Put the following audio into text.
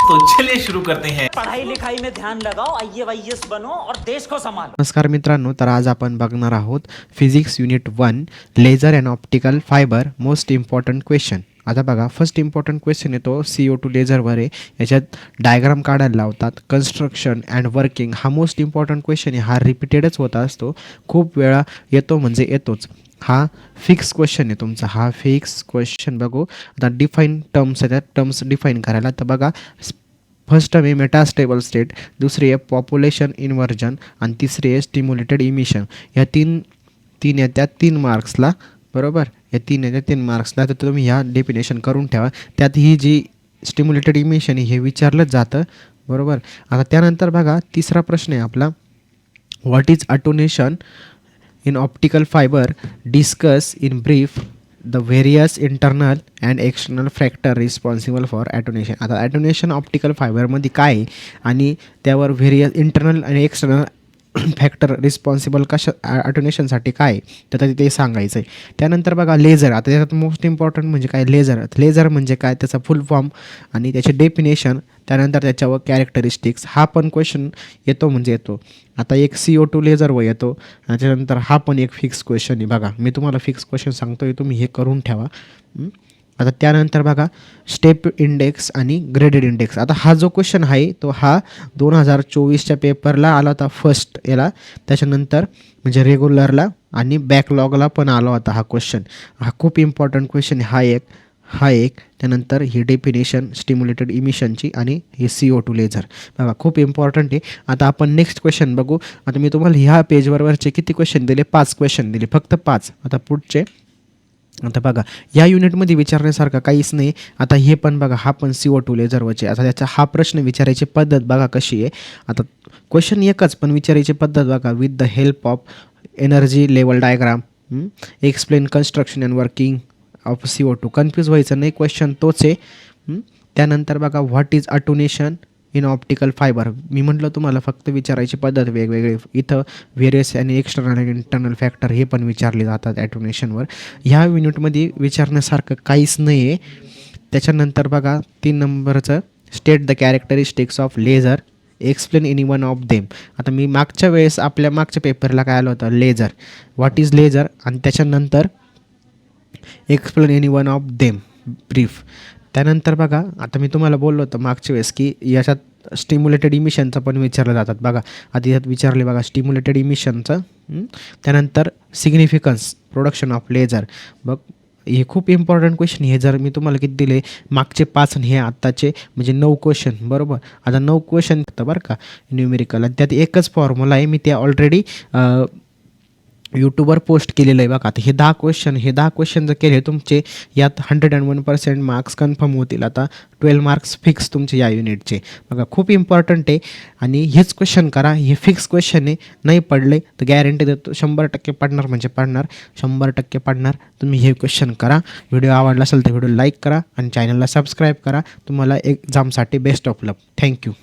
तो चलिए शुरू करते हैं। पढ़ाई लिखाई में ध्यान लगाओ, IAS बनो और देश को संभालो। नमस्कार मित्रांनो, तर आज आपण बघणार आहोत physics unit 1 laser and optical fibre most important question. आता बघा, फर्स्ट इम्पॉर्टंट क्वेश्चन येतो CO2 लेझरवर आहे. याच्यात डायग्राम काढायला लावतात. कन्स्ट्रक्शन अँड वर्किंग हा मोस्ट इम्पॉर्टंट क्वेश्चन आहे. हा रिपीटेडच होत असतो, खूप वेळा येतो म्हणजे येतोच. हा फिक्स क्वेश्चन आहे तुमचा. हा फिक्स क्वेश्चन बघू. आता डिफाईन टर्म्स आहेत, टर्म्स डिफाईन करायला. तर बघा, फर्स्ट टर्म आहे मेटास्टेबल स्टेट, दुसरी आहे पॉप्युलेशन इन्व्हर्जन आणि तिसरी आहे स्टिम्युलेटेड इमिशन. या तीन येत्या 3 मार्क्सला, बरोबर. या 3 मार्क्सला. तर तुम्ही ह्या डेफिनेशन करून ठेवा. त्यात ही जी स्टिम्युलेटेड इमिशन हे विचारलंच जातं, बरोबर. आता त्यानंतर बघा, तिसरा प्रश्न आहे आपला, what is attenuation in optical fibre, discuss in brief the various internal and external factor responsible for attenuation. आता ॲटोनेशन ऑप्टिकल फायबरमध्ये काय आहे आणि त्यावर व्हेरियस इंटरनल आणि एक्सटर्नल फॅक्टर रिस्पॉन्सिबल कशा ॲटोनेशनसाठी काय आहे, तर ते सांगायचं आहे. त्यानंतर बघा लेझर. आता त्याच्यात मोस्ट इम्पॉर्टंट म्हणजे काय, लेझर. लेझर म्हणजे काय, त्याचा फुल फॉर्म आणि त्याचे डेफिनेशन, त्यानंतर त्याच्यावर कॅरेक्टरिस्टिक्स. हा पण क्वेश्चन येतो म्हणजे येतो. आता एक CO2 लेझरवर येतो. त्याच्यानंतर हा पण एक फिक्स क्वेश्चन आहे. बघा, मी तुम्हाला फिक्स क्वेश्चन सांगतो आहे, तुम्ही हे करून ठेवा. आता त्यानंतर बघा, स्टेप इंडेक्स आणि ग्रेडेड इंडेक्स. आता हा जो क्वेश्चन आहे तो हा 2024च्या पेपरला आला होता फर्स्ट याला. त्याच्यानंतर म्हणजे रेग्युलरला आणि बॅकलॉगला पण आला होता हा क्वेश्चन. हा खूप इम्पॉर्टंट क्वेश्चन आहे. हा एक त्यानंतर ही डेफिनेशन स्टिम्युलेटेड इमिशनची आणि हे CO2 लेझर. बघा, खूप इम्पॉर्टंट आहे. आता आपण नेक्स्ट क्वेश्चन बघू. आता मी तुम्हाला ह्या पेजवरचे किती क्वेश्चन दिले, 5 क्वेश्चन दिले, फक्त 5. आता पुढचे, आता बघा, या युनिटमध्ये विचारण्यासारखं काहीच नाही. आता हे पण बघा, हा पण CO2 लेझरवरचे. आता त्याचा हा प्रश्न विचारायची पद्धत बघा कशी आहे. आता क्वेश्चन एकच, पण विचारायची पद्धत बघा. With the help of energy level diagram explain construction and working of CO2. Confuse व्हायचं नाही, क्वेश्चन तोच आहे. त्यानंतर बघा, what is attenuation in optical fibre. मी म्हटलं तुम्हाला फक्त विचारायची पद्धत वेगवेगळे. इथं व्हेरियस आणि एक्सटर्नल आणि इंटरनल फॅक्टर हे पण विचारले जातात ॲटोनेशनवर. ह्या युनिटमध्ये विचारण्यासारखं काहीच नाही आहे. त्याच्यानंतर बघा, 3 नंबरचं, state the characteristics of laser, explain any one of them. आता मी मागच्या वेळेस आपल्या मागच्या पेपरला काय आलं होतं, लेझर, व्हॉट इज लेझर, आणि त्याच्यानंतर explain any one of them brief. त्यानंतर बघा, आता मी तुम्हाला बोललो होतं मागच्या वेळेस की याच्यात स्टिम्युलेटेड इमिशनचं पण विचारलं जातात. बघा, आता यात विचारले बघा स्टिम्युलेटेड इमिशनचं. त्यानंतर सिग्निफिकन्स प्रोडक्शन ऑफ लेझर. बघ, हे खूप इम्पॉर्टंट क्वेश्चन. हे जर मी तुम्हाला किती दिले, मागचे 5 आणि हे आत्ताचे म्हणजे 9 क्वेश्चन, बरोबर. आता 9 क्वेश्चन होतं बरं का न्यूमेरिकल, आणि त्यात एकच फॉर्म्युला आहे. मी ते ऑलरेडी यूट्यूबवर पोस्ट केलेलं आहे बघा. आता हे 10 क्वेश्चन जर केले तुमचे, यात 101% मार्क्स कन्फर्म होतील. आता 12 मार्क्स फिक्स तुमचे या युनिटचे. बघा, खूप इम्पॉर्टंट आहे आणि हेच क्वेश्चन करा. हे फिक्स क्वेश्चन आहे, नाही पडले तर गॅरंटी देतो 100% पडणार म्हणजे पडणार, 100% पडणार. तुम्ही हे क्वेश्चन करा. व्हिडिओ आवडला असेल तर व्हिडिओ लाईक करा आणि चॅनलला सबस्क्राईब करा. तुम्हाला एक्झामसाठी बेस्ट ऑफ लक. थँक्यू.